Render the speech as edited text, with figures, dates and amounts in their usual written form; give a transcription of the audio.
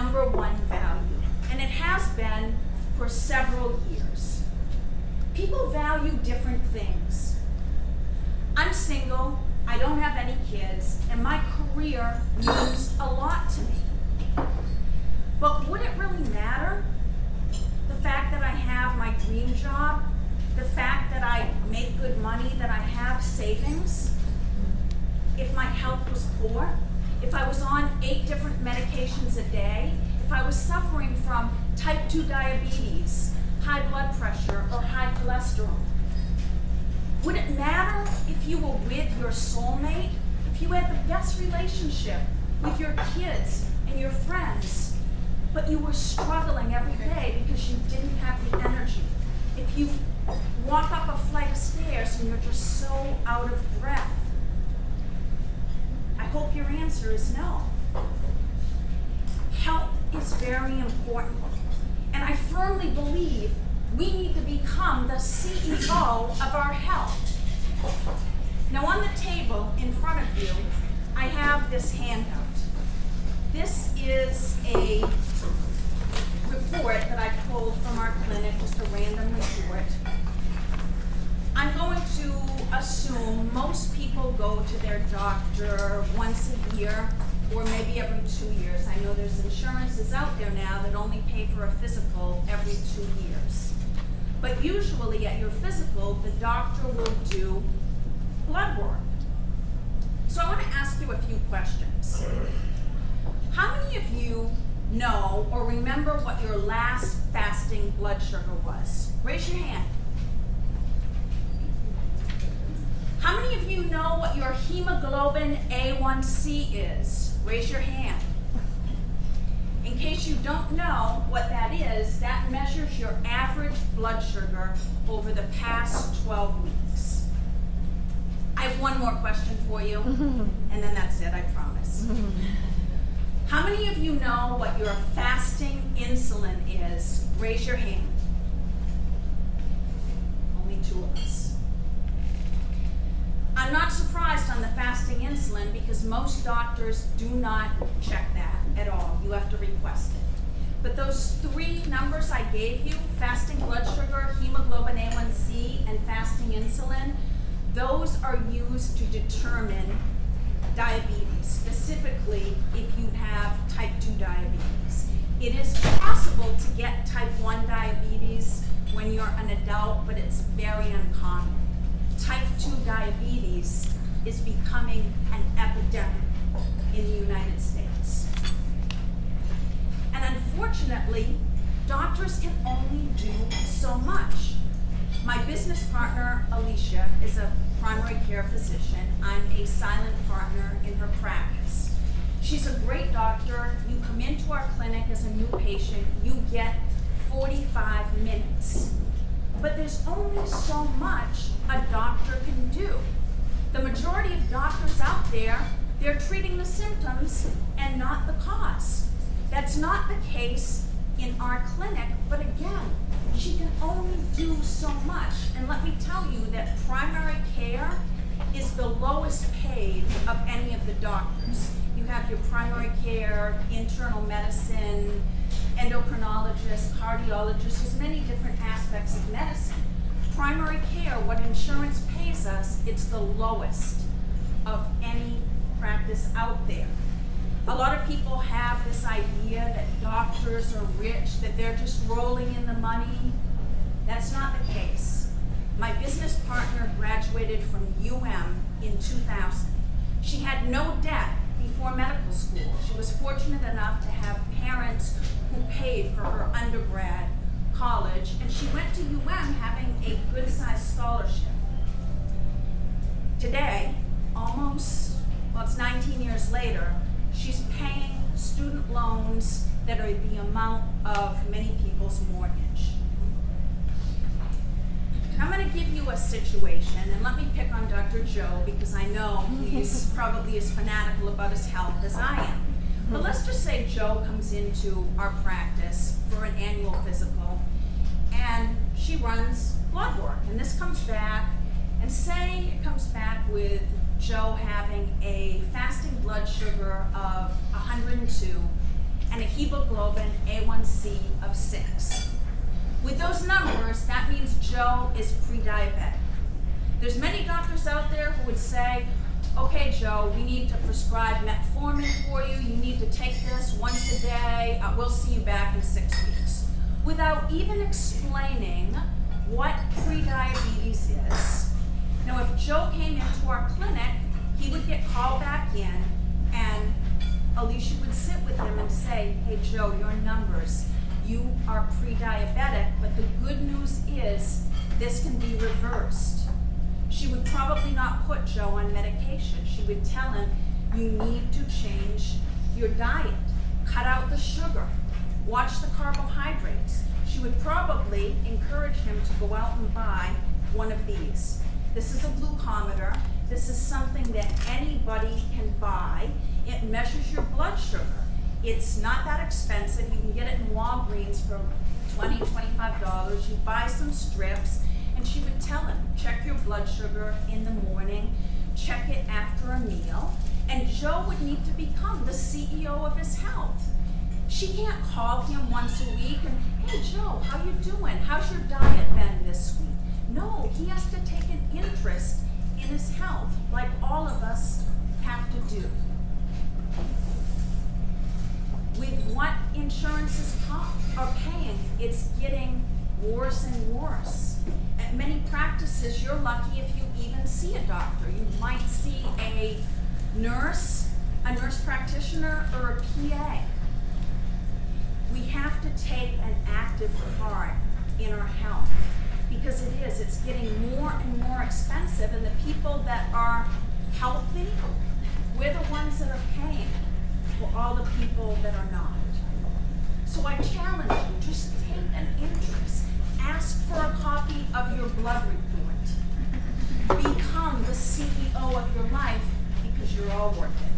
#1 value, and it has been for several years. People value different things. I'm single, I don't have any kids, and my career means a lot to me. But would it really matter? The fact that I have my dream job, the fact that I make good money, that I have savings, if my health was poor, if I was on 8 different medications a day, if I was suffering from type 2 diabetes, high blood pressure, or high cholesterol. Would it matter if you were with your soulmate, if you had the best relationship with your kids and your friends, but you were struggling every day because you didn't have the energy? If you walk up a flight of stairs and you're just so out of breath? I hope your answer is no. Health is very important, and I firmly believe we need to become the CEO of our health. Now on the table in front of you, I have this handout. This is a report that I pulled from our clinic, just a random report. I'm going to assume most people go to their doctor once a year or maybe every 2 years. I know there's insurances out there now that only pay for a physical every 2 years. But usually at your physical, the doctor will do blood work. So I want to ask you a few questions. How many of you know or remember what your last fasting blood sugar was? Raise your hand. How many of you know what your hemoglobin A1C is? Raise your hand. In case you don't know what that is, that measures your average blood sugar over the past 12 weeks. I have one more question for you, and then that's it, I promise. How many of you know what your fasting insulin is? Raise your hand. Only 2 of us. I'm not surprised on the fasting insulin because most doctors do not check that at all. You have to request it. But those 3 numbers I gave you, fasting blood sugar, hemoglobin A1C, and fasting insulin, those are used to determine diabetes, specifically if you have type 2 diabetes. It is possible to get type 1 diabetes when you're an adult, but it's very uncommon. Type 2 diabetes is becoming an epidemic in the United States. And unfortunately, doctors can only do so much. My business partner, Alicia, is a primary care physician. I'm a silent partner in her practice. She's a great doctor. You come into our clinic as a new patient, you get 45 minutes. But there's only so much a doctor can do. The majority of doctors out there, they're treating the symptoms and not the cause. That's not the case in our clinic, but again, she can only do so much. And let me tell you that primary care is the lowest paid of any of the doctors. You have your primary care, internal medicine, endocrinologist, cardiologist, there's many different aspects of medicine. Primary care, what insurance pays us, it's the lowest of any practice out there. A lot of people have this idea that doctors are rich, that they're just rolling in the money. That's not the case. My business partner graduated from UM in 2000. She had no debt before medical school. She was fortunate enough to have parents who paid for her undergrad college, and she went to UM having a good-sized scholarship. Today, it's 19 years later, she's paying student loans that are the amount of many people's mortgage. I'm going to give you a situation, and let me pick on Dr. Joe because I know he's probably as fanatical about his health as I am. But let's just say Joe comes into our practice for an annual physical, and she runs blood work, and this comes back, and say it comes back with Joe having a fasting blood sugar of 102 and a hemoglobin A1C of 6. With those numbers, that means Joe is pre-diabetic. There's many doctors out there who would say, okay, Joe, we need to prescribe metformin for you. You need to take this once a day. We'll see you back in 6 weeks. Without even explaining what prediabetes is. Now, if Joe came into our clinic, he would get called back in, and Alicia would sit with him and say, hey, Joe, your numbers, you are pre-diabetic, but the good news is this can be reversed. She would probably not put Joe on medication. She would tell him, you need to change your diet, cut out the sugar, watch the carbohydrates. She would probably encourage him to go out and buy one of these. This is a glucometer. This is something that anybody can buy. It measures your blood sugar. It's not that expensive. You can get it in Walgreens for $20, $25. You buy some strips, and she would tell him, check your blood sugar in the morning, check it after a meal, and Joe would need to become the CEO of his health. She can't call him once a week and, hey Joe, how you doing? How's your diet been this week? No, he has to take an interest in his health, like all of us have to do. With what insurances are paying, it's getting worse and worse. At many practices, you're lucky if you even see a doctor. You might see a nurse practitioner, or a PA. We have to take an active part in our health, because it's getting more and more expensive, and the people that are healthy, we're the ones that are paying for all the people that are not. So I challenge you, just take an interest. Ask for a copy of your blood report. Become the CEO of your life, because you're all worth it.